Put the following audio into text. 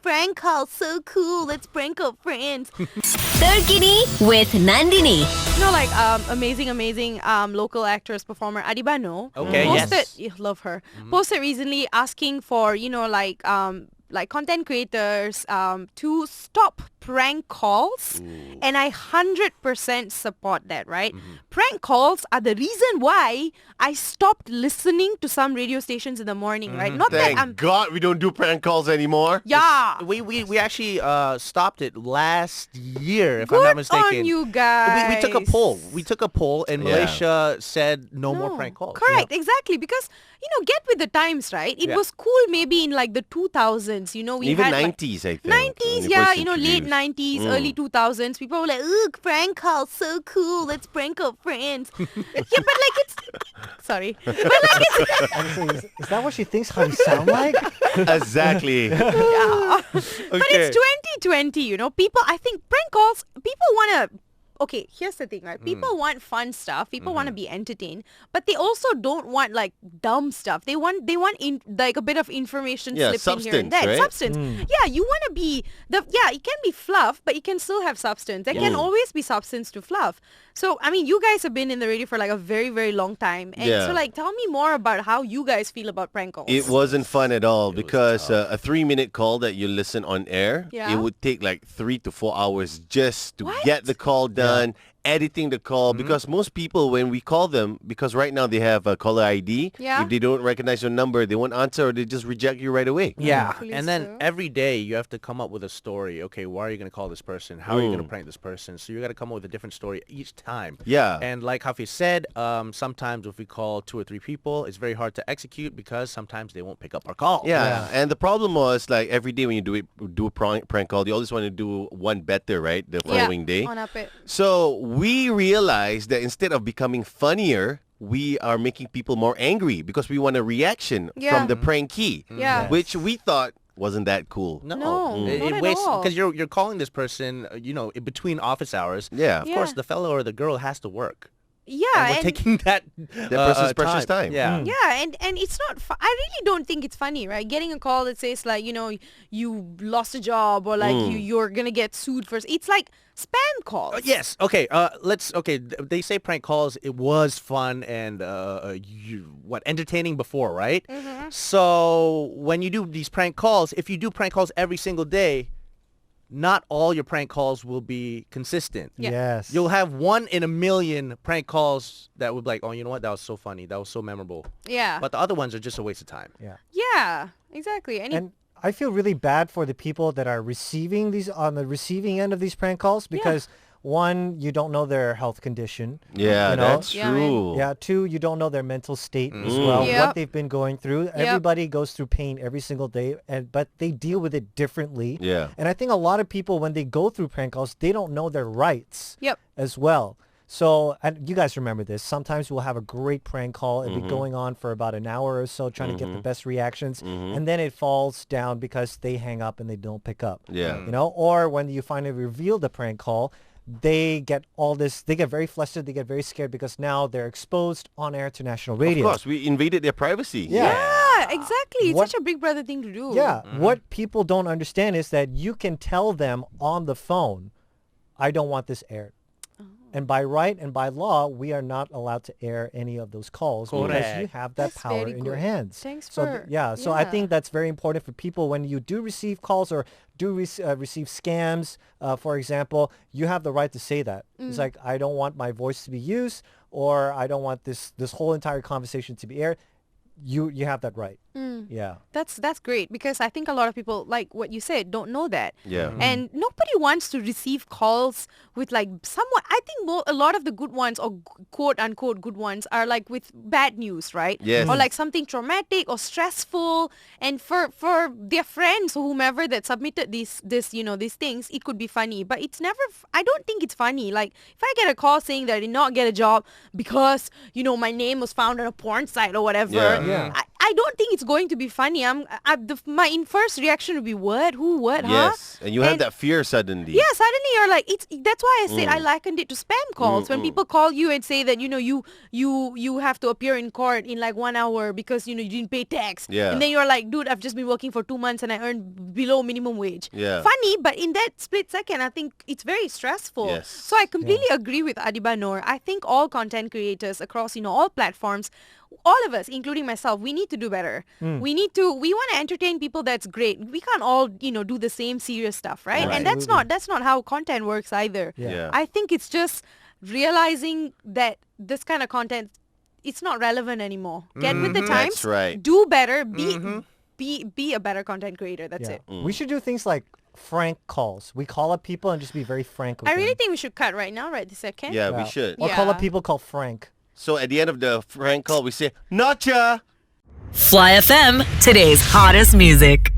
prank call, so cool. Let's prank our friends. Terkini with Nandini. Like amazing local actress, performer Adiba No. Okay, posted, yes. love her. Posted recently asking for, like content creators to stop prank calls. And I 100% support that, right? Prank calls are the reason why I stopped listening to some radio stations in the morning, right? Not that I'm... Thank God we don't do prank calls anymore. Yeah. We actually stopped it last year, if Good I'm not mistaken. on you guys. We took a poll. And Yeah. Malaysia said no more prank calls. Correct, exactly. Because, get with the times, right? It Yeah. was cool maybe in like the 2000s, we Even had 90s, I think. 90s, when it yeah, was late introduced. 90s, early 2000s. People were like, ooh, prank calls, so cool. Let's prank our friends. Yeah, but like it's... Sorry. But like it's... Honestly, is that what she thinks how we sound like? Exactly. Yeah. But it's 2020, people, I think prank calls, people want to... Okay, here's the thing, right? People want fun stuff. People want to be entertained, but they also don't want like dumb stuff. They want like a bit of information Yeah, slipped in here and substance, there. right? Substance. Yeah, you want to be it can be fluff, but it can still have substance. There can always be substance to fluff. So, I mean, you guys have been in the radio for like a very, very long time. And Yeah. so like tell me more about how you guys feel about prank calls. It wasn't fun at all because a 3-minute call that you listen on air, Yeah. it would take like 3 to 4 hours just to What? get the call done, editing the call. Because most people, when we call them, because right now they have a caller ID, Yeah. if they don't recognize your number, they won't answer or they just reject you right away. Yeah, Hopefully and then so. every day you have to come up with a story. Okay, why are you going to call this person? How are you going to prank this person? So you got to come up with a different story each time. Yeah. And like Hafiz said, sometimes if we call 2 or 3 people, it's very hard to execute because sometimes they won't pick up our call. Yeah. And the problem was like every day when you do a prank call, you always want to do one better, right? The following day. On up it. So we realized that instead of becoming funnier, we are making people more angry because we want a reaction Yeah. from the prankee, Yeah. which we thought wasn't that cool. No, No, it, not it at wastes all. because you're calling this person, in between office hours. Yeah. Of Yeah. course, the fellow or the girl has to work. Yeah. And we're and- taking that person's precious time. Yeah. Yeah, and it's not... I really don't think it's funny, right? Getting a call that says like, you lost a job or like you're going to get sued for... It's like spam calls. Yes. Okay. They say prank calls. It was fun and entertaining before, right? So when you do these prank calls, if you do prank calls every single day, not all your prank calls will be consistent. Yeah. Yes. You'll have 1 in a million prank calls that would be like, oh, you know what? That was so funny. That was so memorable. Yeah. But the other ones are just a waste of time. Yeah. Yeah, exactly. And I feel really bad for the people that are receiving these on the receiving end of these prank calls because one, you don't know their health condition. Yeah, you know? that's Yeah, true. Yeah, two, you don't know their mental state as well, Yep. what they've been going through. Everybody goes through pain every single day, but they deal with it differently. Yeah. And I think a lot of people, when they go through prank calls, they don't know their rights Yep. as well. So, and you guys remember this, sometimes we'll have a great prank call. It'll be going on for about an hour or so, trying to get the best reactions. And then it falls down because they hang up and they don't pick up. Yeah. You know, or when you finally reveal the prank call, they get very flustered, they get very scared because now they're exposed on air to national radio. Of course, we invaded their privacy. Yeah, exactly. It's What- such a big brother thing to do. Yeah. What people don't understand is that you can tell them on the phone, I don't want this aired. And by right and by law, we are not allowed to air any of those calls because Correct. you have that That's power very in your good. hands. Thanks so for- so I yeah. think that's very important for people when you do receive calls or do receive scams, for example, you have the right to say that. It's like, I don't want my voice to be used or I don't want this whole entire conversation to be aired. You have that right. Yeah. That's great because I think a lot of people, like what you said, don't know that. Yeah. And nobody wants to receive calls with like someone. I think a lot of the good ones or quote unquote good ones are like with bad news, right? Yes. Or like something traumatic or stressful. And for their friends or whomever that submitted these things, it could be funny. But it's never. I don't think it's funny. Like if I get a call saying that I did not get a job because my name was found on a porn site or whatever. Yeah. Yeah. I don't think it's going to be funny, my first reaction would be, what? Who? What? Huh? Yes, and you have that fear suddenly. Yeah, suddenly you're like, that's why I said I likened it to spam calls. When people call you and say that, you have to appear in court in like 1 hour because, you didn't pay tax. Yeah. And then you're like, dude, I've just been working for 2 months and I earn below minimum wage. Yeah. Funny, but in that split second, I think it's very stressful. Yes. So I completely agree with Adiba Noor. I think all content creators across, all platforms, all of us, including myself, we need to do better. We want to entertain people. That's great. We can't all, do the same serious stuff, right? Right. And that's not how content works either. Yeah. I think it's just realizing that this kind of content, it's not relevant anymore. Get with the times. That's right. Do better. Be a better content creator. That's it. We should do things like frank calls. We call up people and just be very frank with I them. really think we should cut right now, right this second. Yeah, we should. Or call Yeah. up people called Frank. So at the end of the prank call, we say, "Notcha." Fly FM, today's hottest music.